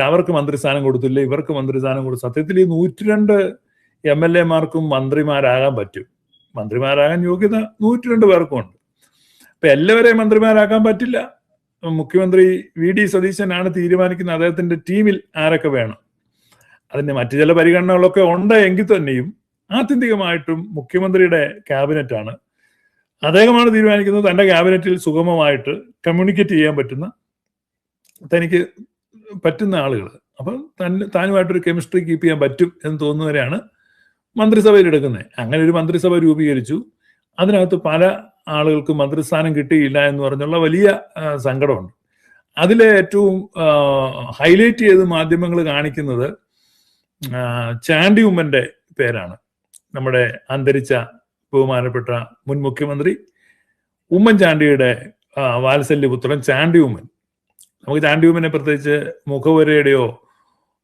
അവർക്ക് മന്ത്രിസ്ഥാനം കൊടുത്തില്ല, ഇവർക്ക് മന്ത്രിസ്ഥാനം കൊടുത്തു. സത്യത്തിൽ ഈ 102 MLA-മാർക്കും മന്ത്രിമാരാകാൻ പറ്റും. മന്ത്രിമാരാകാൻ യോഗ്യത 102 പേർക്കും ഉണ്ട്. അപ്പൊ എല്ലാവരെയും മന്ത്രിമാരാക്കാൻ പറ്റില്ല. മുഖ്യമന്ത്രി VD സതീശനാണ് തീരുമാനിക്കുന്നത് അദ്ദേഹത്തിന്റെ ടീമിൽ ആരൊക്കെ വേണം. അതിന് മറ്റു ചില പരിഗണനകളൊക്കെ ഉണ്ട് എങ്കിൽ തന്നെയും ആത്യന്തികമായിട്ടും മുഖ്യമന്ത്രിയുടെ ക്യാബിനറ്റാണ്, അദ്ദേഹമാണ് തീരുമാനിക്കുന്നത്. തന്റെ ക്യാബിനറ്റിൽ സുഗമമായിട്ട് കമ്മ്യൂണിക്കേറ്റ് ചെയ്യാൻ പറ്റുന്ന, തനിക്ക് പറ്റുന്ന ആളുകൾ, അപ്പം താനുമായിട്ടൊരു കെമിസ്ട്രി കീപ്പ് ചെയ്യാൻ പറ്റും എന്ന് തോന്നുന്നവരെയാണ് മന്ത്രിസഭയിൽ എടുക്കുന്നത്. അങ്ങനെ ഒരു മന്ത്രിസഭ രൂപീകരിച്ചു. അതിനകത്ത് പല ആളുകൾക്ക് മന്ത്രിസ്ഥാനം കിട്ടിയില്ല എന്ന് പറഞ്ഞുള്ള വലിയ സങ്കടമുണ്ട്. അതിലെ ഏറ്റവും ഹൈലൈറ്റ് ചെയ്ത് മാധ്യമങ്ങൾ കാണിക്കുന്നത് ചാണ്ടി ഉമ്മന്റെ പേരാണ്. നമ്മുടെ അന്തരിച്ച ബഹുമാനപ്പെട്ട മുൻ മുഖ്യമന്ത്രി ഉമ്മൻചാണ്ടിയുടെ വാത്സല്യപുത്രൻ ചാണ്ടി ഉമ്മൻ. നമുക്ക് ചാണ്ടി ഉമ്മനെ പ്രത്യേകിച്ച് മുഖവരയുടെയോ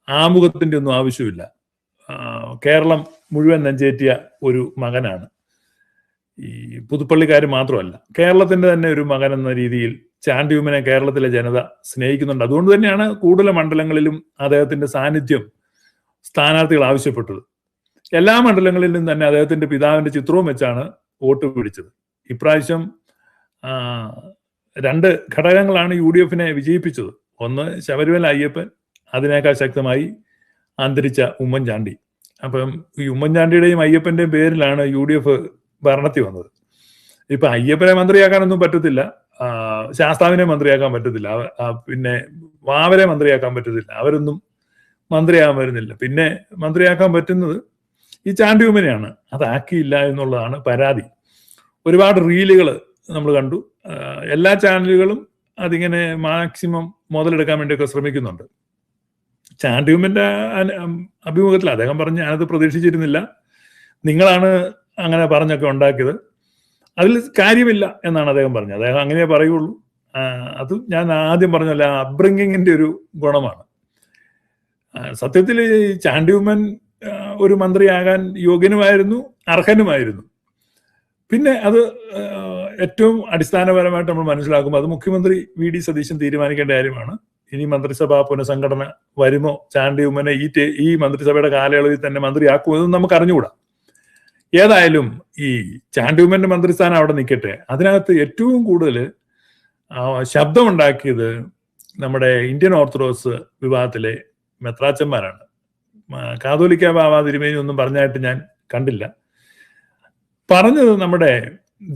ആമുഖത്തിന്റെ ഒന്നും ആവശ്യമില്ല. കേരളം മുഴുവൻ നെഞ്ചേറ്റിയ ഒരു മകനാണ്. ഈ പുതുപ്പള്ളിക്കാർ മാത്രമല്ല, കേരളത്തിന്റെ തന്നെ ഒരു മകൻ എന്ന രീതിയിൽ ചാണ്ടി ഉമ്മനെ കേരളത്തിലെ ജനത സ്നേഹിക്കുന്നുണ്ട്. അതുകൊണ്ട് തന്നെയാണ് കൂടുതൽ മണ്ഡലങ്ങളിലും അദ്ദേഹത്തിന്റെ സാന്നിധ്യം സ്ഥാനാർത്ഥികൾ ആവശ്യപ്പെട്ടത്. എല്ലാ മണ്ഡലങ്ങളിലും തന്നെ അദ്ദേഹത്തിന്റെ പിതാവിന്റെ ചിത്രവും വെച്ചാണ് വോട്ട് പിടിച്ചത്. ഇപ്രാവശ്യം 2 ഘടകങ്ങളാണ് UDF-നെ വിജയിപ്പിച്ചത്. ഒന്ന് ശബരിമല അയ്യപ്പൻ, അതിനേക്കാൾ ശക്തമായി അന്തരിച്ച ഉമ്മൻചാണ്ടി. അപ്പം ഈ ഉമ്മൻചാണ്ടിയുടെയും അയ്യപ്പന്റെയും പേരിലാണ് UDF ഭരണത്തിൽ വന്നത്. ഇപ്പൊ അയ്യപ്പനെ മന്ത്രിയാക്കാനൊന്നും പറ്റത്തില്ല, ശാസ്താവിനെ മന്ത്രിയാക്കാൻ പറ്റത്തില്ല, പിന്നെ വാവരെ മന്ത്രിയാക്കാൻ പറ്റത്തില്ല, അവരൊന്നും മന്ത്രിയാകാൻ വരുന്നില്ല. പിന്നെ മന്ത്രിയാക്കാൻ പറ്റുന്നത് ഈ ചാണ്ടി ഉമ്മനെയാണ്. അതാക്കിയില്ല എന്നുള്ളതാണ് പരാതി. ഒരുപാട് റീലുകൾ നമ്മൾ കണ്ടു. എല്ലാ ചാനലുകളും അതിങ്ങനെ മാക്സിമം മുതലെടുക്കാൻ വേണ്ടിയൊക്കെ ശ്രമിക്കുന്നുണ്ട്. ചാണ്ടി ഉമ്മന്റെ അഭിമുഖത്തിൽ അദ്ദേഹം പറഞ്ഞ് ഞാനത് പ്രതീക്ഷിച്ചിരുന്നില്ല, നിങ്ങളാണ് അങ്ങനെ പറഞ്ഞൊക്കെ ഉണ്ടാക്കിയത്, അതിൽ കാര്യമില്ല എന്നാണ് അദ്ദേഹം പറഞ്ഞത്. അദ്ദേഹം അങ്ങനെ പറയുള്ളൂ. അത് ഞാൻ ആദ്യം പറഞ്ഞല്ല, അപ്ബ്രിങ്ങിങ്ങിന്റെ ഒരു ഗുണമാണ്. സത്യത്തിൽ ചാണ്ടി ഉമ്മൻ ഒരു മന്ത്രിയാകാൻ യോഗ്യനുമായിരുന്നു, അർഹനുമായിരുന്നു. പിന്നെ അത് ഏറ്റവും അടിസ്ഥാനപരമായിട്ട് നമ്മൾ മനസ്സിലാക്കുമ്പോൾ അത് മുഖ്യമന്ത്രി VD സതീശൻ തീരുമാനിക്കേണ്ട കാര്യമാണ്. ഇനി മന്ത്രിസഭാ പുനഃസംഘടന വരുമോ, ചാണ്ടി ഉമ്മനെ ഈ മന്ത്രിസഭയുടെ കാലയളവിൽ തന്നെ മന്ത്രിയാക്കുമോ എന്നും നമുക്ക് അറിഞ്ഞുകൂടാ. ഏതായാലും ഈ ചാണ്ടി ഉമ്മന്റെ മന്ത്രിസ്ഥാനം അവിടെ നിൽക്കട്ടെ. അതിനകത്ത് ഏറ്റവും കൂടുതൽ ശബ്ദമുണ്ടാക്കിയത് നമ്മുടെ ഇന്ത്യൻ ഓർത്തഡോക്സ് വിഭാഗത്തിലെ മെത്രാച്ചന്മാരാണ്. കാതോലിക്ക ബാവ തിരുമേനി ഒന്നും പറഞ്ഞായിട്ട് ഞാൻ കണ്ടില്ല. പറഞ്ഞത് നമ്മുടെ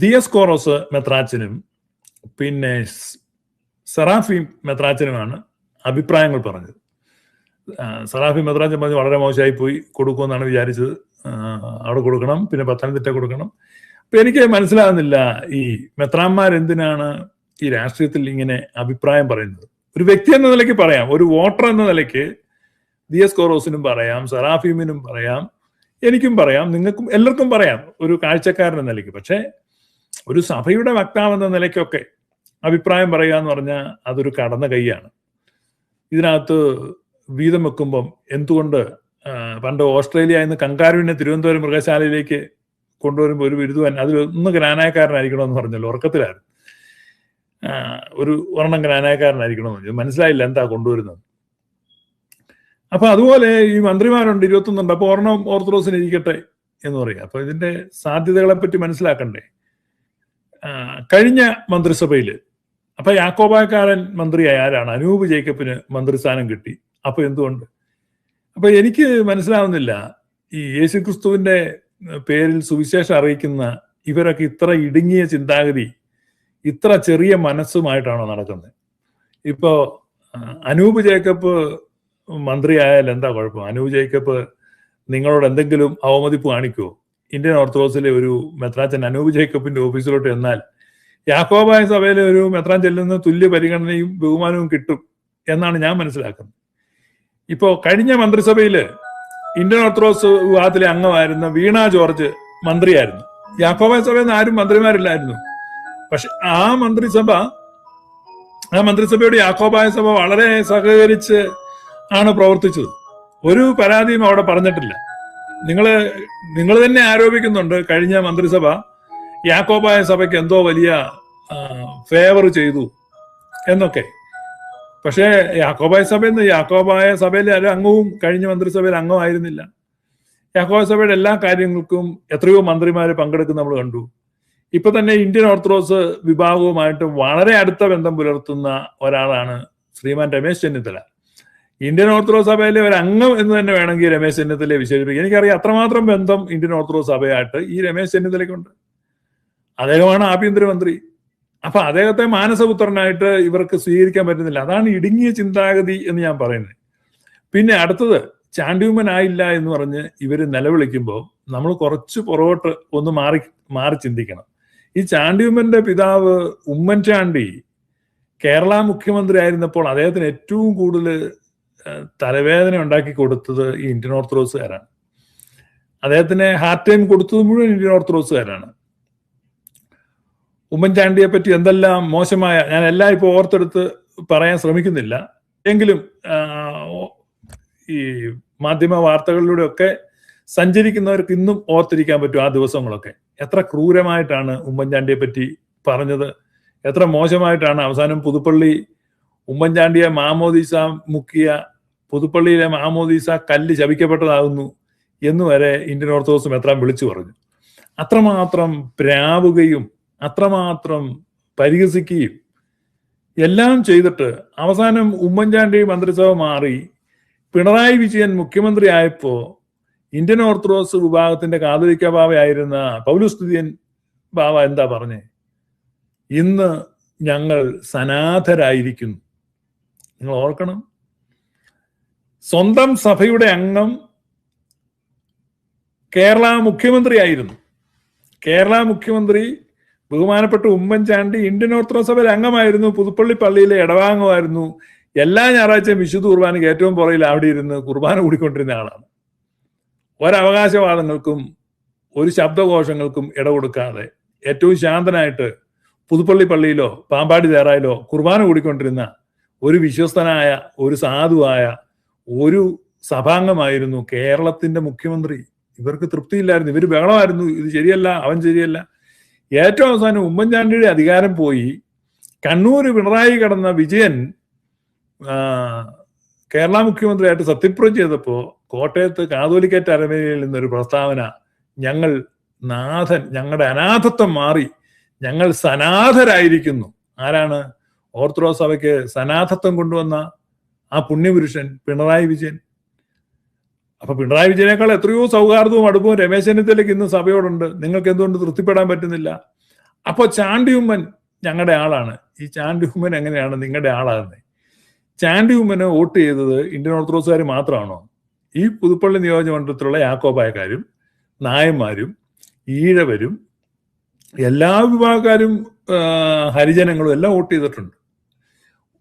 ദിയസ്കോറോസ് മെത്രാച്ചനും പിന്നെ സെറാഫീം മെത്രാച്ചനുമാണ് അഭിപ്രായങ്ങൾ പറഞ്ഞത്. സെറാഫീം മെത്രാച്ചൻ പറഞ്ഞ് വളരെ മോശമായി പോയി, കൊടുക്കുമെന്നാണ് വിചാരിച്ചത്, അവിടെ കൊടുക്കണം, പിന്നെ പത്തനംതിട്ട കൊടുക്കണം. അപ്പൊ എനിക്ക് മനസ്സിലാകുന്നില്ല ഈ മെത്രാന്മാരെന്തിനാണ് ഈ രാഷ്ട്രീയത്തിൽ ഇങ്ങനെ അഭിപ്രായം പറയുന്നത്. ഒരു വ്യക്തി എന്ന നിലയ്ക്ക് പറയാം, ഒരു വോട്ടർ എന്ന നിലയ്ക്ക് ദിയസ്കോറോസിനും പറയാം, സെറാഫീമിനും പറയാം, എനിക്കും പറയാം, നിങ്ങൾക്കും എല്ലാവർക്കും പറയാം ഒരു കാഴ്ചക്കാരൻ എന്ന നിലയ്ക്ക്. പക്ഷെ ഒരു സഭയുടെ വക്താവെന്ന നിലയ്ക്കൊക്കെ അഭിപ്രായം പറയുക എന്ന് പറഞ്ഞാൽ അതൊരു കടന്ന കൈയാണ്. ഇതിനകത്ത് വീതം വെക്കുമ്പം എന്തുകൊണ്ട് പണ്ട് ഓസ്ട്രേലിയയിൽ നിന്ന് കങ്കാരുവിനെ തിരുവനന്തപുരം മൃഗശാലയിലേക്ക് കൊണ്ടുവരുമ്പോൾ ഒരു വിരുതുവാൻ അതിലൊന്ന് ഗ്രാനായക്കാരനായിരിക്കണമെന്ന് പറഞ്ഞല്ലോ, ഉറക്കത്തിലായിരുന്നു. ഒരു ഒരെണ്ണം ഗ്രാനായക്കാരനായിരിക്കണമെന്ന് പറഞ്ഞു. മനസ്സിലായില്ല എന്താ കൊണ്ടുവരുന്നത്. അപ്പൊ അതുപോലെ ഈ മന്ത്രിമാരുണ്ട് 21, അപ്പൊ ഒരെണ്ണം ഓർത്തഡോക്സിന് ഇരിക്കട്ടെ എന്ന് പറയാം. അപ്പൊ ഇതിന്റെ സാധ്യതകളെ പറ്റി മനസ്സിലാക്കണ്ടേ. കഴിഞ്ഞ മന്ത്രിസഭയില് അപ്പൊ യാക്കോബായക്കാരൻ മന്ത്രിയായ ആരാണ്? അനൂപ് ജേക്കബിന് മന്ത്രിസ്ഥാനം കിട്ടി. അപ്പൊ എന്തുകൊണ്ട്? അപ്പൊ എനിക്ക് മനസ്സിലാവുന്നില്ല, ഈ യേശുക്രിസ്തുവിന്റെ പേരിൽ സുവിശേഷം അറിയിക്കുന്ന ഇവരൊക്കെ ഇത്ര ഇടുങ്ങിയ ചിന്താഗതി, ഇത്ര ചെറിയ മനസ്സുമായിട്ടാണോ നടക്കുന്നത്? ഇപ്പോ അനൂപ് ജേക്കബ് മന്ത്രിയായാൽ എന്താ കുഴപ്പം? അനൂപ് ജേക്കബ് നിങ്ങളോട് എന്തെങ്കിലും അവമതിപ്പ് കാണിക്കുമോ? ഇന്ത്യൻ ഓർത്തഡോക്സിലെ ഒരു മെത്രാച്ചൻ അനൂപ് ജേക്കബിന്റെ ഓഫീസിലോട്ട് എന്നാൽ യാക്കോബായ സഭയിലെ ഒരു മെത്രാൻ ചെല്ലുന്ന തുല്യ പരിഗണനയും ബഹുമാനവും കിട്ടും എന്നാണ് ഞാൻ മനസ്സിലാക്കുന്നത്. ഇപ്പോ കഴിഞ്ഞ മന്ത്രിസഭയില് ഇന്ത്യൻ ഓർത്തഡോക്സ് വിഭാഗത്തിലെ അംഗമായിരുന്ന വീണ ജോർജ് മന്ത്രിയായിരുന്നു. യാക്കോബായ സഭയിൽ നിന്ന് ആരും മന്ത്രിമാരില്ലായിരുന്നു. പക്ഷെ ആ മന്ത്രിസഭയോട് യാക്കോബായ സഭ വളരെ സഹകരിച്ച് ആണ് പ്രവർത്തിച്ചത്. ഒരു പരാതിയും അവിടെ പറഞ്ഞിട്ടില്ല. നിങ്ങൾ തന്നെ ആരോപിക്കുന്നുണ്ട് കഴിഞ്ഞ മന്ത്രിസഭ യാക്കോബായ സഭയ്ക്ക് എന്തോ വലിയ ഫേവർ ചെയ്തു എന്നൊക്കെ. പക്ഷേ യാക്കോബായ സഭയിലെ ഒരു അംഗവും കഴിഞ്ഞ മന്ത്രിസഭയിൽ അംഗമായിരുന്നില്ല. യാക്കോബായ സഭയുടെ എല്ലാ കാര്യങ്ങൾക്കും എത്രയോ മന്ത്രിമാര് പങ്കെടുക്കുന്ന നമ്മൾ കണ്ടു. ഇപ്പൊ തന്നെ ഇന്ത്യൻ ഓർത്തഡോക്സ് വിഭാഗവുമായിട്ട് വളരെ അടുത്ത ബന്ധം പുലർത്തുന്ന ഒരാളാണ് ശ്രീമാൻ രമേശ് ചെന്നിത്തല. ഇന്ത്യൻ ഓർത്തഡോക്സ് സഭയിലെ ഒരു അംഗം എന്ന് തന്നെ വേണമെങ്കിൽ രമേശ് ചെന്നിത്തലയെ വിശേഷിപ്പിക്കും. എനിക്കറിയാം അത്രമാത്രം ബന്ധം ഇന്ത്യൻ ഓർത്തഡോക്സ് സഭയായിട്ട് ഈ രമേശ് ചെന്നിത്തലയ്ക്കുണ്ട്. അദ്ദേഹമാണ് ആഭ്യന്തരമന്ത്രി. അപ്പൊ അദ്ദേഹത്തെ മാനസപുത്രനായിട്ട് ഇവർക്ക് സ്വീകരിക്കാൻ പറ്റുന്നില്ല. അതാണ് ഇടുങ്ങിയ ചിന്താഗതി എന്ന് ഞാൻ പറയുന്നത്. പിന്നെ അടുത്തത് ചാണ്ടിയുമ്മൻ ആയില്ല എന്ന് പറഞ്ഞ് ഇവര് നിലവിളിക്കുമ്പോൾ നമ്മൾ കുറച്ച് പുറകോട്ട് ഒന്ന് മാറി ചിന്തിക്കണം. ഈ ചാണ്ടിയുമ്മന്റെ പിതാവ് ഉമ്മൻചാണ്ടി കേരള മുഖ്യമന്ത്രി ആയിരുന്നപ്പോൾ അദ്ദേഹത്തിന് ഏറ്റവും കൂടുതൽ തലവേദന ഉണ്ടാക്കി കൊടുത്തത് ഈ ഇന്ത്യൻ ഓർത്തഡോക്സുകാരാണ്. അദ്ദേഹത്തിന് ഹാർട്ട് ടൈം കൊടുത്തത് മുഴുവൻ ഇന്ത്യൻ ഓർത്തഡോക്സുകാരാണ്. ഉമ്മൻചാണ്ടിയെ പറ്റി എന്തെല്ലാം മോശമായ, ഞാൻ എല്ലാം ഇപ്പോൾ ഓർത്തെടുത്ത് പറയാൻ ശ്രമിക്കുന്നില്ല, എങ്കിലും ഈ മാധ്യമ വാർത്തകളിലൂടെ ഒക്കെ സഞ്ചരിക്കുന്നവർക്ക് ഇന്നും ഓർത്തിരിക്കാൻ പറ്റും ആ ദിവസങ്ങളൊക്കെ. എത്ര ക്രൂരമായിട്ടാണ് ഉമ്മൻചാണ്ടിയെ പറ്റി പറഞ്ഞത്, എത്ര മോശമായിട്ടാണ് അവസാനം പുതുപ്പള്ളി ഉമ്മൻചാണ്ടിയെ മാമോദീസ മുക്കിയ പുതുപ്പള്ളിയിലെ മാമോദീസ കല്ല് ശപിക്കപ്പെട്ടതാകുന്നു എന്നുവരെ ഇന്ത്യൻ ഓർത്തഡോക്സ് മെത്രാൻ വിളിച്ചു പറഞ്ഞു. അത്രമാത്രം പ്രാവുകയും അത്രമാത്രം പരിഹസിക്കുകയും എല്ലാം ചെയ്തിട്ട് അവസാനം ഉമ്മൻചാണ്ടി മന്ത്രിസഭ മാറി പിണറായി വിജയൻ മുഖ്യമന്ത്രി ആയപ്പോ ഇന്ത്യൻ ഓർത്തഡോക്സ് വിഭാഗത്തിന്റെ കാതോലിക്ക ബാവയായിരുന്ന പൗലോസ് തുതിയൻ ബാവ എന്താ പറഞ്ഞേ? ഇന്ന് ഞങ്ങൾ സനാഥരായിരിക്കുന്നു. നിങ്ങൾ ഓർക്കണം, സ്വന്തം സഭയുടെ അംഗം കേരള മുഖ്യമന്ത്രി ആയിരുന്നു. കേരള മുഖ്യമന്ത്രി ബഹുമാനപ്പെട്ട ഉമ്മൻചാണ്ടി ഇന്ത്യൻ ഓർത്തഡോക്സ് സഭയിലെ അംഗമായിരുന്നു. പുതുപ്പള്ളി പള്ളിയിലെ ഇടവാംഗമായിരുന്നു. എല്ലാ ഞായറാഴ്ചയും വിശുദ്ധ കുർബാനയ്ക്ക് ഏറ്റവും പുറകിൽ അവിടെ ഇരുന്ന് കുർബാന കൂടിക്കൊണ്ടിരുന്ന ആളാണ്. ഒരവകാശവാദങ്ങൾക്കും ഒരു ശബ്ദഘോഷങ്ങൾക്കും ഇടകൊടുക്കാതെ ഏറ്റവും ശാന്തനായിട്ട് പുതുപ്പള്ളി പള്ളിയിലോ പാമ്പാടി തേറായിലോ കുർബാന കൂടിക്കൊണ്ടിരുന്ന ഒരു വിശ്വസ്തനായ, ഒരു സാധുവായ ഒരു സഭാംഗമായിരുന്നു കേരളത്തിന്റെ മുഖ്യമന്ത്രി. ഇവർക്ക് തൃപ്തിയില്ലായിരുന്നു, ഇവർ ബഹളമായിരുന്നു, ഇത് ശരിയല്ല, അവൻ ശരിയല്ല. ഏറ്റവും അവസാനം ഉമ്മൻചാണ്ടിയുടെ അധികാരം പോയി കണ്ണൂർ പിണറായി കടന്ന വിജയൻ കേരള മുഖ്യമന്ത്രിയായിട്ട് സത്യപ്രതിജ്ഞ ചെയ്തപ്പോ കോട്ടയത്ത് കാതോലിക്കറ്റ് അരമനയിൽ നിന്നൊരു പ്രസ്താവന, ഞങ്ങളുടെ അനാഥത്വം മാറി, ഞങ്ങൾ സനാഥരായിരിക്കുന്നു. ആരാണ്? ഓർത്തഡോക്സ് സഭയ്ക്ക് സനാഥത്വം കൊണ്ടുവന്ന ആ പുണ്യപുരുഷൻ പിണറായി വിജയൻ. അപ്പൊ പിണറായി വിജയനേക്കാൾ എത്രയോ സൗഹാർദ്ദവും അടുപ്പവും രമേശ് ചെന്നിത്തലയ്ക്ക് ഇന്ന് സഭയോടുണ്ട്. നിങ്ങൾക്ക് എന്തുകൊണ്ട് തൃപ്തിപ്പെടാൻ പറ്റുന്നില്ല? അപ്പൊ ചാണ്ടിയുമ്മൻ ഞങ്ങളുടെ ആളാണ്. ഈ ചാണ്ടിയുമ്മൻ എങ്ങനെയാണ് നിങ്ങളുടെ ആളാകുന്നത്? ചാണ്ടിയുമ്മന് വോട്ട് ചെയ്തത് ഇന്ത്യൻ ഓർത്തഡോക്സുകാർ മാത്രമാണോ? ഈ പുതുപ്പള്ളി നിയോജകമണ്ഡലത്തിലുള്ള യാക്കോബായക്കാരും നായന്മാരും ഈഴവരും എല്ലാ വിഭാഗക്കാരും ഹരിജനങ്ങളും എല്ലാം വോട്ട് ചെയ്തിട്ടുണ്ട്.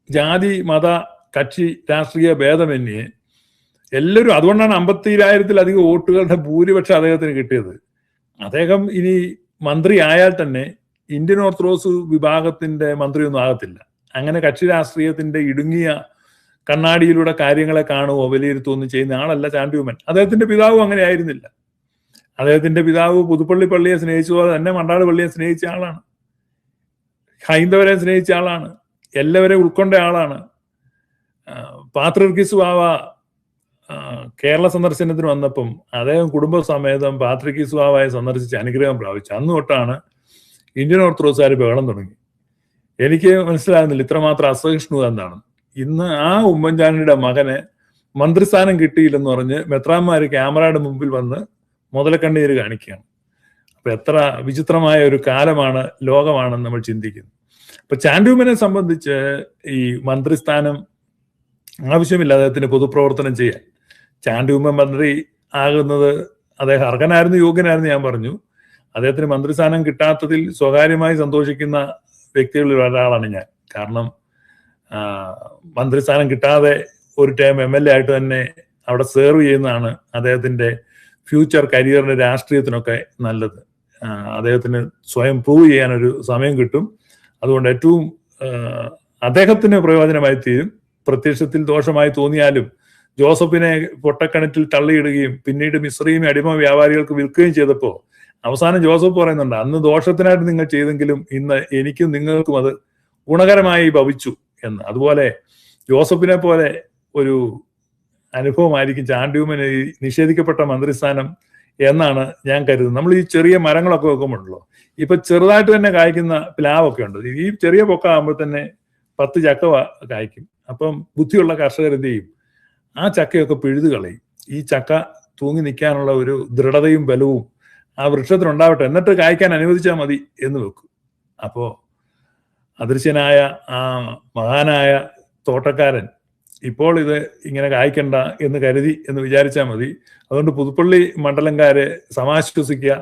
ജാതി മത കക്ഷി രാഷ്ട്രീയ ഭേദമന്യേ എല്ലാവരും. അതുകൊണ്ടാണ് 50,000-ലധികം വോട്ടുകളുടെ ഭൂരിപക്ഷം അദ്ദേഹത്തിന് കിട്ടിയത്. അദ്ദേഹം ഇനി മന്ത്രി ആയാൽ തന്നെ ഇന്ത്യൻ ഓർത്തഡോക്സ് വിഭാഗത്തിന്റെ മന്ത്രിയൊന്നും ആകത്തില്ല. അങ്ങനെ കക്ഷി രാഷ്ട്രീയത്തിന്റെ ഇടുങ്ങിയ കണ്ണാടിയിലൂടെ കാര്യങ്ങളെ കാണുകയോ വിലയിരുത്തുകയോ ഒന്നും ചെയ്യുന്ന ആളല്ല ചാണ്ടിയുമ്മൻ. അദ്ദേഹത്തിന്റെ പിതാവും അങ്ങനെ ആയിരുന്നില്ല. അദ്ദേഹത്തിന്റെ പിതാവ് പുതുപ്പള്ളി പള്ളിയെ സ്നേഹിച്ചതുപോലെ തന്നെ മണ്ടാട് പള്ളിയെ സ്നേഹിച്ച ആളാണ്. ഹൈന്ദവരെ സ്നേഹിച്ച ആളാണ്. എല്ലാവരെയും ഉൾക്കൊണ്ട ആളാണ്. പാത്രിയർക്കീസ് ബാവ കേരള സന്ദർശനത്തിന് വന്നപ്പം അദ്ദേഹം കുടുംബസമേതം പാത്രിയർക്കീസ് ബാവയെ സന്ദർശിച്ച് അനുഗ്രഹം പ്രാപിച്ചു. അന്ന് തൊട്ടാണ് ഇന്ത്യൻ ഓർത്തഡോക്സുകാർ ബഹളം തുടങ്ങി. എനിക്ക് മനസ്സിലാകുന്നില്ല ഇത്രമാത്രം അസഹിഷ്ണുത എന്താണ്. ഇന്ന് ആ ഉമ്മൻചാണ്ടിയുടെ മകന് മന്ത്രിസ്ഥാനം കിട്ടിയില്ലെന്ന് പറഞ്ഞ് മെത്രാന്മാര് ക്യാമറയുടെ മുമ്പിൽ വന്ന് മുതലക്കണ്ണീര് കാണിക്കുകയാണ്. അപ്പൊ എത്ര വിചിത്രമായ ഒരു കാലമാണ്, ലോകമാണെന്ന് നമ്മൾ ചിന്തിക്കുന്നു. അപ്പൊ ചാണ്ടിയുമ്മനെ സംബന്ധിച്ച് ഈ മന്ത്രിസ്ഥാനം ആവശ്യമില്ല അദ്ദേഹത്തിന് പൊതുപ്രവർത്തനം ചെയ്യാൻ. ചാണ്ടിയുമ്മൻ മന്ത്രി ആകുന്നത് അദ്ദേഹം അർഹനായിരുന്നു, യോഗ്യനായിരുന്നു. ഞാൻ പറഞ്ഞു, അദ്ദേഹത്തിന് മന്ത്രിസ്ഥാനം കിട്ടാത്തതിൽ സ്വകാര്യമായി സന്തോഷിക്കുന്ന വ്യക്തികളിൽ ഒരാളാണ് ഞാൻ. കാരണം മന്ത്രിസ്ഥാനം കിട്ടാതെ ഒരു ടൈം MLA ആയിട്ട് തന്നെ അവിടെ സെർവ് ചെയ്യുന്നതാണ് അദ്ദേഹത്തിന്റെ ഫ്യൂച്ചർ കരിയറിന്റെ രാഷ്ട്രീയത്തിനൊക്കെ നല്ലത്. അദ്ദേഹത്തിന് സ്വയം പ്രൂവ് ചെയ്യാനൊരു സമയം കിട്ടും. അതുകൊണ്ട് ഏറ്റവും അദ്ദേഹത്തിന് പ്രയോജനമായി തീരും. പ്രത്യക്ഷത്തിൽ ദോഷമായി തോന്നിയാലും ജോസഫിനെ പൊട്ടക്കിണറ്റിൽ തള്ളിയിടുകയും പിന്നീട് മിസ്രൈമി അടിമ വ്യാപാരികൾക്ക് വിൽക്കുകയും ചെയ്തപ്പോൾ അവസാനം ജോസഫ് പറയുന്നുണ്ട്, അന്ന് ദോഷത്തിനായിട്ട് നിങ്ങൾ ചെയ്തെങ്കിലും ഇന്ന് എനിക്കും നിങ്ങൾക്കും അത് ഗുണകരമായി ഭവിച്ചു എന്ന്. അതുപോലെ ജോസഫിനെ പോലെ ഒരു അനുഭവമായിരിക്കും ചാണ്ടിയുമ്മന് ഈ നിഷേധിക്കപ്പെട്ട മന്ത്രിസ്ഥാനം എന്നാണ് ഞാൻ കരുതുന്നത്. നമ്മൾ ഈ ചെറിയ മരങ്ങളൊക്കെ വെക്കുമ്പോഴല്ലോ, ഇപ്പൊ ചെറുതായിട്ട് തന്നെ കായ്ക്കുന്ന പ്ലാവൊക്കെ ഉണ്ട്. ഈ ചെറിയ പൊക്കാകുമ്പോൾ തന്നെ 10 ചക്ക കായ്ക്കും. അപ്പം ബുദ്ധിയുള്ള കർഷകർ എന്ത് ചെയ്യും? ആ ചക്കയൊക്കെ പിഴുതു കളയും. ഈ ചക്ക തൂങ്ങി നിൽക്കാനുള്ള ഒരു ദൃഢതയും ബലവും ആ വൃക്ഷത്തിനുണ്ടാവട്ടെ, എന്നിട്ട് കായ്ക്കാൻ അനുവദിച്ചാൽ മതി എന്ന് വെക്കും. അപ്പോ അദൃശ്യനായ ആ മഹാനായ തോട്ടക്കാരൻ ഇപ്പോൾ ഇത് ഇങ്ങനെ കായ്ക്കണ്ട എന്ന് കരുതി എന്ന് വിചാരിച്ചാൽ മതി. അതുകൊണ്ട് പുതുപ്പള്ളി മണ്ഡലംകാരെ സമാശ്വസിക്കുക.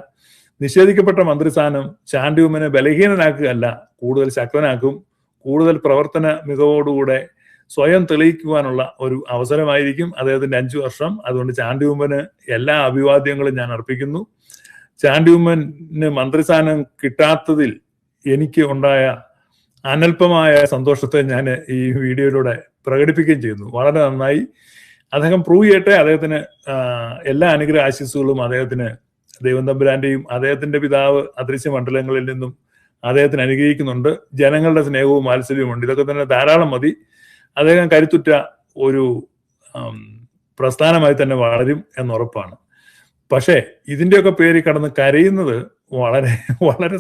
നിഷേധിക്കപ്പെട്ട മന്ത്രിസ്ഥാനം ചാണ്ടിയുമ്മനെ ബലഹീനനാക്കുകയല്ല, കൂടുതൽ ശക്തനാക്കും. കൂടുതൽ പ്രവർത്തന മികവോടുകൂടെ സ്വയം തെളിയിക്കുവാനുള്ള ഒരു അവസരമായിരിക്കും അദ്ദേഹത്തിന്റെ 5 വർഷം. അതുകൊണ്ട് ചാണ്ടിയുമ്മന് എല്ലാ അഭിവാദ്യങ്ങളും ഞാൻ അർപ്പിക്കുന്നു. ചാണ്ടിയുമ്മന് മന്ത്രിസ്ഥാനം കിട്ടാത്തതിൽ എനിക്ക് ഉണ്ടായ അനൽപമായ സന്തോഷത്തെ ഞാൻ ഈ വീഡിയോയിലൂടെ പ്രകടിപ്പിക്കുകയും ചെയ്യുന്നു. വളരെ നന്നായി. അദ്ദേഹം പ്രൂവ് ചെയ്യട്ടെ. അദ്ദേഹത്തിന് എല്ലാ അനുഗ്രഹ ആശംസകളും അദ്ദേഹത്തിന് ദൈവം തമ്പുരാന്റെയും അദ്ദേഹത്തിന്റെ പിതാവ് അദൃശ്യ മണ്ഡലങ്ങളിൽ നിന്നും അദ്ദേഹത്തിന് അനുഗ്രഹിക്കുന്നുണ്ട്. ജനങ്ങളുടെ സ്നേഹവും വാത്സല്യവും ഇതൊക്കെ തന്നെ ധാരാളം മതി. അദ്ദേഹം കരുത്തുറ്റ ഒരു പ്രസ്ഥാനമായി തന്നെ വളരും എന്നുറപ്പാണ്. പക്ഷേ ഇതിന്റെയൊക്കെ പേര് കടന്ന് കരയുന്നത് വളരെ വളരെ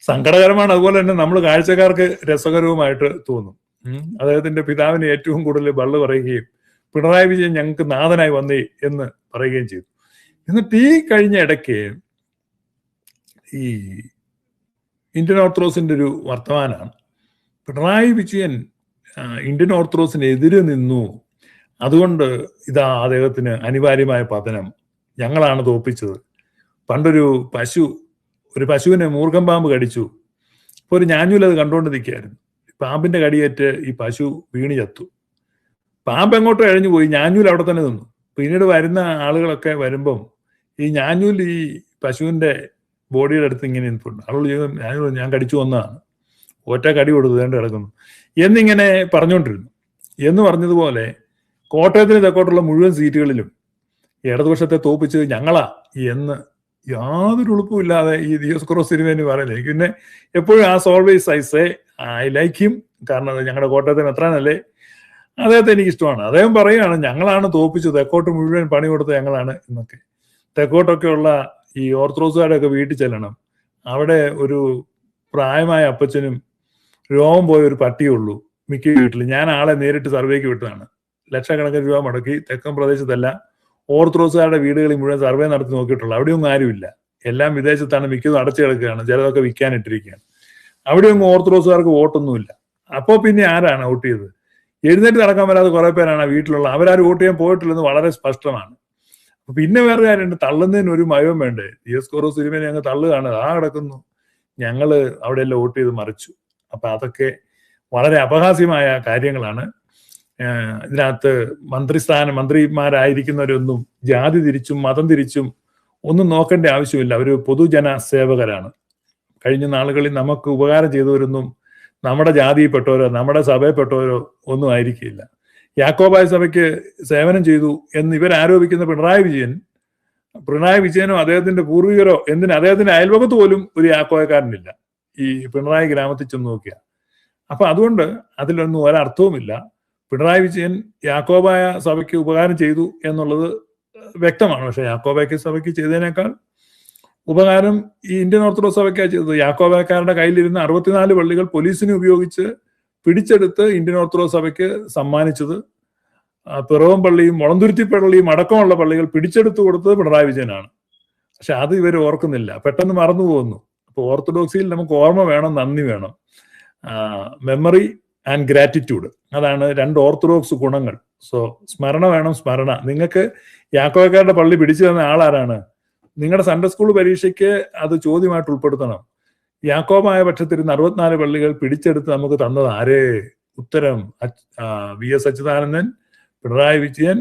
സങ്കടകരമാണ്. അതുപോലെ തന്നെ നമ്മൾ കാഴ്ചക്കാർക്ക് രസകരവുമായിട്ട് തോന്നും. അദ്ദേഹത്തിന്റെ പിതാവിന് ഏറ്റവും കൂടുതൽ ബള്ള് പറയുകയും പിണറായി വിജയൻ ഞങ്ങൾക്ക് നാഥനായി വന്നേ എന്ന് പറയുകയും ചെയ്തു. എന്നിട്ട് ഈ കഴിഞ്ഞ ഇടയ്ക്ക് ഈ ഇന്ത്യൻ ഓർത്തഡോക്സിന്റെ ഒരു വർത്തമാനമാണ്, പിണറായി വിജയൻ ഇന്ത്യൻ ഓർത്തഡോക്സിനെതിരെ നിന്നു, അതുകൊണ്ട് ഇതാ അദ്ദേഹത്തിന് അനിവാര്യമായ പതനം, ഞങ്ങളാണ് തോൽപ്പിച്ചത്. പണ്ടൊരു പശുവിനെ മൂർഖം പാമ്പ് കടിച്ചു. ഇപ്പൊ ഒരു ഞാഞ്ഞൂൽ അത് കണ്ടുകൊണ്ട് നിൽക്കുകയായിരുന്നു. പാമ്പിന്റെ കടിയേറ്റ് ഈ പശു വീണ് ചത്തു. പാമ്പ് എങ്ങോട്ടോ എഴഞ്ഞു പോയി, ഞാഞ്ഞൂൽ അവിടെ തന്നെ നിന്നു. പിന്നീട് വരുന്ന ആളുകളൊക്കെ വരുമ്പം ഈ ഞാഞ്ഞൂൽ ഈ പശുവിന്റെ ബോഡിയുടെ അടുത്ത് ഇങ്ങനെ നിൽപ്പുണ്ട്. ആളുകൾ ചോദിക്കും, ഞാൻ കടിച്ചു വന്നതാണ്, ഒറ്റ കടി കൊടുത്തു വേണ്ട കിടക്കുന്നു എന്നിങ്ങനെ പറഞ്ഞുകൊണ്ടിരുന്നു. എന്ന് പറഞ്ഞതുപോലെ കോട്ടയത്തിന് തെക്കോട്ടുള്ള മുഴുവൻ സീറ്റുകളിലും ഇടതുപക്ഷത്തെ തോപ്പിച്ചത് ഞങ്ങളാ എന്ന് യാതൊരു ഉളുപ്പുമില്ലാതെ ഈ ദിയോസ്കോറോസ് തിരുമേനി പറയുന്നത്. എനിക്ക് പിന്നെ എപ്പോഴും as always I like him. കാരണം ഞങ്ങളുടെ കോട്ടയത്തിന് എത്രാനല്ലേ, അദ്ദേഹത്തെ എനിക്ക് ഇഷ്ടമാണ്. അദ്ദേഹം പറയുകയാണ് ഞങ്ങളാണ് തോപ്പിച്ചത്, തെക്കോട്ട് മുഴുവൻ പണി കൊടുത്തത് ഞങ്ങളാണ് എന്നൊക്കെ. തെക്കോട്ടൊക്കെയുള്ള ഈ ഓർത്തഡോക്സുകാരുടെ ഒക്കെ വീട്ടിൽ ചെല്ലണം. അവിടെ ഒരു പ്രായമായ അപ്പച്ചനും രോമം പോയ ഒരു പട്ടിയുള്ളൂ മിക്ക വീട്ടിൽ. ഞാൻ ആളെ നേരിട്ട് സർവേക്ക് വിട്ടതാണ്. ലക്ഷക്കണക്കിന് രൂപ മുടക്കി തെക്കൻ പ്രദേശത്തല്ല ഓർത്തഡോക്സുകാരുടെ വീടുകളിൽ മുഴുവൻ സർവേ നടത്തി നോക്കിയിട്ടുള്ളൂ. അവിടെയൊന്നും ആരുമില്ല. എല്ലാം വിദേശത്താണ്, മിക്കതും അടച്ചു കിടക്കുകയാണ്, ചിലതൊക്കെ വിൽക്കാനിട്ടിരിക്കുകയാണ്. അവിടെയൊന്നും ഓർത്തഡോക്സുകാർക്ക് വോട്ടൊന്നുമില്ല. അപ്പോൾ പിന്നെ ആരാണ് വോട്ട് ചെയ്തത്? എഴുന്നേറ്റ് നടക്കാൻ വരാതെ കുറെ പേരാണ് ആ വീട്ടിലുള്ള. അവരാരും വോട്ട് ചെയ്യാൻ പോയിട്ടില്ലെന്ന് വളരെ സ്പഷ്ടമാണ്. പിന്നെ വേറെ കാര്യമുണ്ട്, തള്ളുന്നതിന് ഒരു മയവും വേണ്ടേ? ദിയോസ്കോറോസ് തിരുമേനി ഞങ്ങൾ തള്ളുകയാണ്, ആ കിടക്കുന്നു, ഞങ്ങള് അവിടെയെല്ലാം വോട്ട് ചെയ്ത് മറിച്ചു. അപ്പൊ അതൊക്കെ വളരെ അപഹാസ്യമായ കാര്യങ്ങളാണ്. ഇതിനകത്ത് മന്ത്രിമാരായിരിക്കുന്നവരൊന്നും ജാതി തിരിച്ചും മതം തിരിച്ചും ഒന്നും നോക്കേണ്ട ആവശ്യമില്ല. അവർ പൊതുജന സേവകരാണ്. കഴിഞ്ഞ നാളുകളിൽ നമുക്ക് ഉപകാരം ചെയ്തവരൊന്നും നമ്മുടെ ജാതിയിൽപ്പെട്ടവരോ നമ്മുടെ സഭയിൽപ്പെട്ടവരോ ഒന്നും ആയിരിക്കില്ല. യാക്കോബായ സഭയ്ക്ക് സേവനം ചെയ്തു എന്ന് ഇവരാരോപിക്കുന്ന പിണറായി വിജയനോ അദ്ദേഹത്തിന്റെ പൂർവികരോ അദ്ദേഹത്തിന്റെ അയൽവകത്ത് പോലും ഒരു യാക്കോബക്കാരനില്ല. ഈ പിണറായി ഗ്രാമത്തിൽ ചെന്ന് നോക്കിയ. അപ്പൊ അതുകൊണ്ട് അതിലൊന്നും ഒരർത്ഥവുമില്ല. പിണറായി വിജയൻ യാക്കോബായ സഭയ്ക്ക് ഉപകാരം ചെയ്തു എന്നുള്ളത് വ്യക്തമാണ്. പക്ഷെ യാക്കോബായ സഭയ്ക്ക് ചെയ്തതിനേക്കാൾ ഉപകാരം ഈ ഇന്ത്യൻ ഓർത്തഡോക്സ് സഭയ്ക്കാണ് ചെയ്തത്. യാക്കോബായക്കാരുടെ കയ്യിലിരുന്ന 64 പള്ളികൾ പോലീസിനെ ഉപയോഗിച്ച് പിടിച്ചെടുത്ത് ഇന്ത്യൻ ഓർത്തഡോക്സ് സഭയ്ക്ക് സമ്മാനിച്ചത്, പിറവം പള്ളിയും മുളന്തുരുത്തി പള്ളിയും അടക്കമുള്ള പള്ളികൾ പിടിച്ചെടുത്തു കൊടുത്തത് പിണറായി വിജയനാണ്. പക്ഷെ അത് ഇവർ ഓർക്കുന്നില്ല, പെട്ടെന്ന് മറന്നു പോകുന്നു. അപ്പൊ ഓർത്തഡോക്സിയിൽ നമുക്ക് ഓർമ്മ വേണം, നന്ദി വേണം. മെമ്മറി ആൻഡ് ഗ്രാറ്റിറ്റ്യൂഡ്, അതാണ് 2 ഓർത്തഡോക്സ് ഗുണങ്ങൾ. സോ സ്മരണ വേണം, സ്മരണ. നിങ്ങൾക്ക് യാക്കോബക്കാരുടെ പള്ളി പിടിച്ചു തന്ന ആളാരാണ്? നിങ്ങളുടെ സൺഡേ സ്കൂൾ പരീക്ഷയ്ക്ക് അത് ചോദ്യമായിട്ട് ഉൾപ്പെടുത്തണം. യാക്കോബായ പക്ഷത്തിരുന്ന് 64 പള്ളികൾ പിടിച്ചെടുത്ത് നമുക്ക് തന്നത് ആരേ? ഉത്തരം VS അച്യുതാനന്ദൻ, പിണറായി വിജയൻ,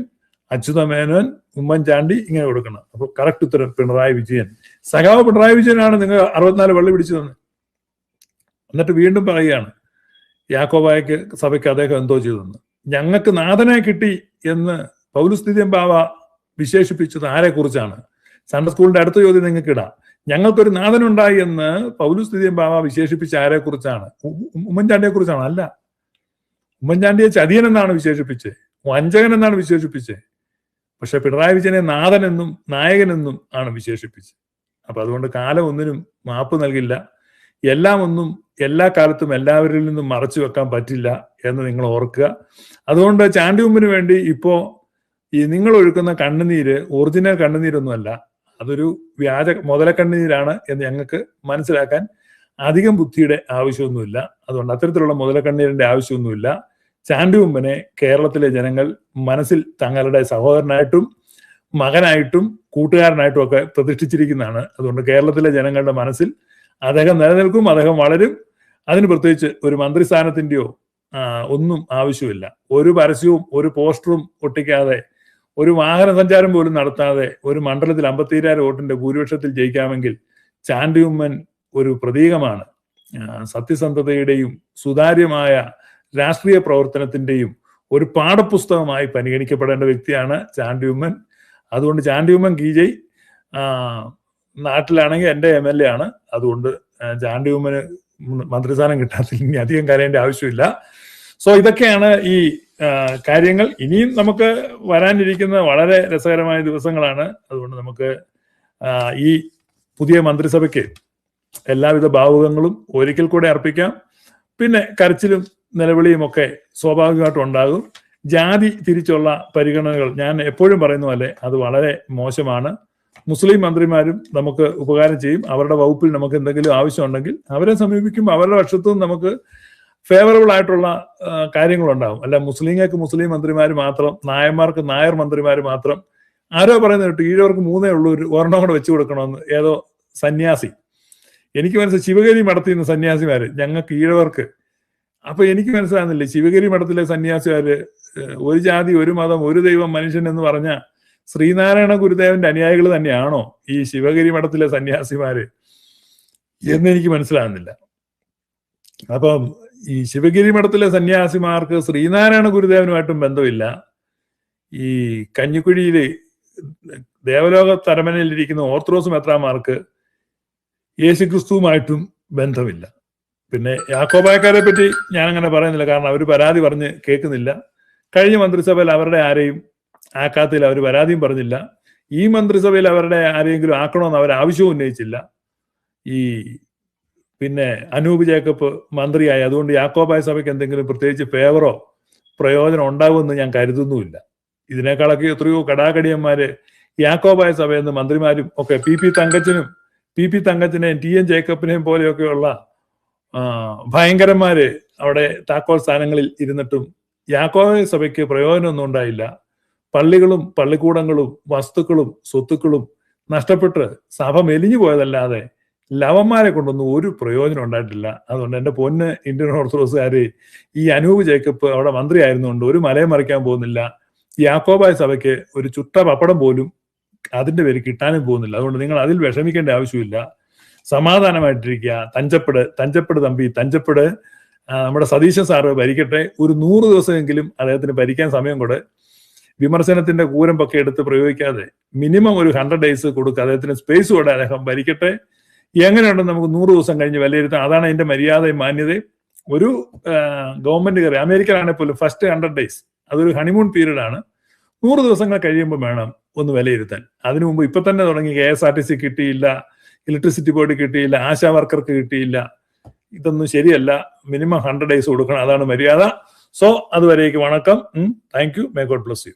അച്യുതമേനോൻ, ഉമ്മൻചാണ്ടി, ഇങ്ങനെ കൊടുക്കണം. അപ്പൊ കറക്റ്റ് ഉത്തരം പിണറായി വിജയൻ. സഖാവ് പിണറായി വിജയനാണ് നിങ്ങൾ 64 പള്ളി പിടിച്ചു തന്നെ. എന്നിട്ട് വീണ്ടും പറയുകയാണ് യാക്കോബായക്ക് സഭയ്ക്ക് അദ്ദേഹം എന്തോ ചെയ്തെന്ന്. ഞങ്ങൾക്ക് നാഥനെ കിട്ടി എന്ന് പൗലുസ് ദിദ്യം ബാവ വിശേഷിപ്പിച്ചത് ആരെ കുറിച്ചാണ്? സൺഡേ സ്കൂളിന്റെ അടുത്ത ചോദ്യം നിങ്ങൾക്ക് ഇടാം. ഞങ്ങൾക്കൊരു നാഥനുണ്ടായി എന്ന് പൗലോസ് തിതിയൻ ബാവ വിശേഷിപ്പിച്ച ആരെ കുറിച്ചാണ്? ഉമ്മൻചാണ്ടിയെ കുറിച്ചാണ്? അല്ല. ഉമ്മൻചാണ്ടിയെ ചതിയൻ എന്നാണ് വിശേഷിപ്പിച്ചത്, വഞ്ചകൻ എന്നാണ് വിശേഷിപ്പിച്ചത്. പക്ഷെ പിണറായി വിജയനെ നാഥനെന്നും നായകനെന്നും ആണ് വിശേഷിപ്പിച്ചത്. അപ്പൊ അതുകൊണ്ട് കാലം ഒന്നിനും മാപ്പ് നൽകില്ല. എല്ലാം ഒന്നും എല്ലാ കാലത്തും എല്ലാവരിൽ നിന്നും മറച്ചു വെക്കാൻ പറ്റില്ല എന്ന് നിങ്ങൾ ഓർക്കുക. അതുകൊണ്ട് ചാണ്ടി ഉമ്മന് വേണ്ടി ഇപ്പോ ഈ നിങ്ങൾ ഒഴുക്കുന്ന കണ്ണുനീര് ഒറിജിനൽ കണ്ണുനീരൊന്നുമല്ല, അതൊരു വ്യാജ മുതലക്കണ്ണുനീരാണ് എന്ന് ഞങ്ങൾക്ക് മനസ്സിലാക്കാൻ അധികം ബുദ്ധിയുടെ ആവശ്യമൊന്നുമില്ല. അതുകൊണ്ട് അത്തരത്തിലുള്ള മുതലക്കണ്ണീരിന്റെ ആവശ്യമൊന്നുമില്ല. ചാണ്ടി ഉമ്മനെ കേരളത്തിലെ ജനങ്ങൾ മനസ്സിൽ തങ്ങളുടെ സഹോദരനായിട്ടും മകനായിട്ടും കൂട്ടുകാരനായിട്ടും ഒക്കെ പ്രതിഷ്ഠിച്ചിരിക്കുന്നതാണ്. അതുകൊണ്ട് കേരളത്തിലെ ജനങ്ങളുടെ മനസ്സിൽ അദ്ദേഹം നിലനിൽക്കും, അദ്ദേഹം വളരും. അതിന് പ്രത്യേകിച്ച് ഒരു മന്ത്രിസ്ഥാനത്തിന്റെയോ ഒന്നും ആവശ്യമില്ല. ഒരു പരസ്യവും ഒരു പോസ്റ്ററും ഒട്ടിക്കാതെ, ഒരു വാഹന സഞ്ചാരം പോലും നടത്താതെ ഒരു മണ്ഡലത്തിൽ 52,000 വോട്ടിന്റെ ഭൂരിപക്ഷത്തിൽ ജയിക്കാമെങ്കിൽ ചാണ്ടി ഉമ്മൻ ഒരു പ്രതീകമാണ്. സത്യസന്ധതയുടെയും സുതാര്യമായ രാഷ്ട്രീയ പ്രവർത്തനത്തിന്റെയും ഒരു പാഠപുസ്തകമായി പരിഗണിക്കപ്പെടേണ്ട വ്യക്തിയാണ് ചാണ്ടി ഉമ്മൻ. അതുകൊണ്ട് ചാണ്ടി ഉമ്മൻ കീജയ്. നാട്ടിലാണെങ്കിൽ എൻ്റെ MLA ആണ്. അതുകൊണ്ട് ചാണ്ടി ഉമ്മന് മന്ത്രിസ്ഥാനം കിട്ടാത്തിൽ ഇനി അധികം കരയേണ്ട ആവശ്യമില്ല. സോ ഇതൊക്കെയാണ് ഈ കാര്യങ്ങൾ. ഇനിയും നമുക്ക് വരാനിരിക്കുന്ന വളരെ രസകരമായ ദിവസങ്ങളാണ്. അതുകൊണ്ട് നമുക്ക് ഈ പുതിയ മന്ത്രിസഭയ്ക്ക് എല്ലാവിധ ഭാവുകങ്ങളും ഒരിക്കൽ കൂടെ അർപ്പിക്കാം. പിന്നെ കരച്ചിലും നിലവിളിയും ഒക്കെ സ്വാഭാവികമായിട്ടും ഉണ്ടാകും. ജാതി തിരിച്ചുള്ള പരിഗണനകൾ ഞാൻ എപ്പോഴും പറയുന്ന പോലെ അത് വളരെ മോശമാണ്. മുസ്ലിം മന്ത്രിമാരും നമുക്ക് ഉപകാരം ചെയ്യും. അവരുടെ വകുപ്പിൽ നമുക്ക് എന്തെങ്കിലും ആവശ്യമുണ്ടെങ്കിൽ അവരെ സമീപിക്കുമ്പോൾ അവരുടെ പക്ഷത്തും നമുക്ക് ഫേവറബിൾ ആയിട്ടുള്ള കാര്യങ്ങളുണ്ടാകും. അല്ല മുസ്ലിങ്ങൾക്ക് മുസ്ലിം മന്ത്രിമാർ മാത്രം, നായന്മാർക്ക് നായർ മന്ത്രിമാർ മാത്രം. ആരോ പറയുന്നത് കേട്ടു ഈഴവർക്ക് 3 ഉള്ളൂ, ഒരെണ്ണം കൂടെ വെച്ചു കൊടുക്കണമെന്ന് ഏതോ സന്യാസി. എനിക്ക് മനസ്സിലായി ശിവഗിരി മഠത്തിൽ നിന്ന് സന്യാസിമാര് ഞങ്ങൾക്ക് ഈഴവർക്ക്. അപ്പൊ എനിക്ക് മനസ്സിലാകുന്നില്ലേ, ശിവഗിരി മഠത്തിലെ സന്യാസിമാര് ഒരു ജാതി ഒരു മതം ഒരു ദൈവം മനുഷ്യൻ എന്ന് പറഞ്ഞ ശ്രീനാരായണ ഗുരുദേവന്റെ അനുയായികൾ തന്നെയാണോ ഈ ശിവഗിരി മഠത്തിലെ സന്യാസിമാര് എന്നെനിക്ക് മനസ്സിലാകുന്നില്ല. അപ്പം ഈ ശിവഗിരി മഠത്തിലെ സന്യാസിമാർക്ക് ശ്രീനാരായണ ഗുരുദേവനുമായിട്ടും ബന്ധമില്ല. ഈ കഞ്ഞിക്കുഴിയില് ദേവലോക തരമനയിലിരിക്കുന്ന ഓർത്തഡോക്സ് മെത്രാന്മാർക്ക് യേശുക്രിസ്തുവുമായിട്ടും ബന്ധമില്ല. പിന്നെ യാക്കോബായക്കാരെ പറ്റി ഞാൻ അങ്ങനെ പറയുന്നില്ല, കാരണം അവർ പരാതി പറഞ്ഞ് കേൾക്കുന്നില്ല. കഴിഞ്ഞ മന്ത്രിസഭയിൽ അവരുടെ ആരെയും ആക്കാത്തിൽ അവർ പരാതിയും പറഞ്ഞില്ല. ഈ മന്ത്രിസഭയിൽ അവരുടെ ആരെയെങ്കിലും ആക്കണമെന്ന് അവർ ആവശ്യവും ഉന്നയിച്ചില്ല. ഈ പിന്നെ അനൂപ് ജേക്കബ് മന്ത്രിയായി, അതുകൊണ്ട് യാക്കോബായ സഭയ്ക്ക് എന്തെങ്കിലും പ്രത്യേകിച്ച് ഫേവറോ പ്രയോജനം ഉണ്ടാകുമെന്ന് ഞാൻ കരുതുന്നുമില്ല. ഇതിനേക്കാളൊക്കെ എത്രയോ കടാകടിയന്മാര് യാക്കോബായ സഭയെന്ന് മന്ത്രിമാരും ഒക്കെ പി പി തങ്കച്ചനെയും TN ജേക്കബിനെയും പോലെയൊക്കെയുള്ള ഭയങ്കരന്മാര് അവിടെ താക്കോൽ സ്ഥാനങ്ങളിൽ ഇരുന്നിട്ടും യാക്കോബായ സഭയ്ക്ക് പ്രയോജനമൊന്നും ഉണ്ടായില്ല. പള്ളികളും പള്ളിക്കൂടങ്ങളും വസ്തുക്കളും സ്വത്തുക്കളും നഷ്ടപ്പെട്ട് സഭ മെലിഞ്ഞു പോയതല്ലാതെ ലവന്മാരെ കൊണ്ടൊന്നും ഒരു പ്രയോജനം ഉണ്ടായിട്ടില്ല. അതുകൊണ്ട് എൻ്റെ പൊന്ന് ഇന്ത്യൻ ഓർത്തഡോക്സുകാര്, ഈ അനൂപ് ജേക്കബ് അവിടെ മന്ത്രി ആയിരുന്നുകൊണ്ട് ഒരു മലയും മറിക്കാൻ പോകുന്നില്ല. യാക്കോബായ സഭയ്ക്ക് ഒരു ചുട്ട പപ്പടം പോലും അതിന്റെ പേര് കിട്ടാനും പോകുന്നില്ല. അതുകൊണ്ട് നിങ്ങൾ അതിൽ വിഷമിക്കേണ്ട ആവശ്യമില്ല. സമാധാനമായിട്ടിരിക്കുക. തഞ്ചപ്പെട് തമ്പി തഞ്ചപ്പെട് നമ്മുടെ സതീശൻ സാറ് ഭരിക്കട്ടെ. ഒരു 100 ദിവസമെങ്കിലും അദ്ദേഹത്തിന് ഭരിക്കാൻ സമയം കൂടെ. വിമർശനത്തിന്റെ കൂരമ്പൊക്കെ എടുത്ത് പ്രയോഗിക്കാതെ മിനിമം ഒരു 100 days കൊടുക്കുക. അദ്ദേഹത്തിന് സ്പേസ് കൂടെ. അദ്ദേഹം ഭരിക്കട്ടെ. എങ്ങനെയുണ്ടെന്ന് നമുക്ക് 100 ദിവസം കഴിഞ്ഞ് വിലയിരുത്താം. അതാണ് അതിന്റെ മര്യാദയും മാന്യതയും. ഒരു ഗവൺമെന്റ് കയറി അമേരിക്കയിലാണെങ്കിൽ പോലും ഫസ്റ്റ് 100 days അതൊരു ഹണിമൂൺ പീരീഡ് ആണ്. 100 ദിവസങ്ങൾ കഴിയുമ്പോൾ വേണം ഒന്ന് വിലയിരുത്താൻ. അതിനു മുമ്പ് ഇപ്പൊ തന്നെ തുടങ്ങി KSRTC കിട്ടിയില്ല, ഇലക്ട്രിസിറ്റി ബോർഡ് കിട്ടിയില്ല, ആശാ വർക്കർക്ക് കിട്ടിയില്ല, ഇതൊന്നും ശരിയല്ല. മിനിമം 100 days കൊടുക്കണം. അതാണ് മര്യാദ. സോ അതുവരേക്ക് വണക്കം. Thank you. May God bless you.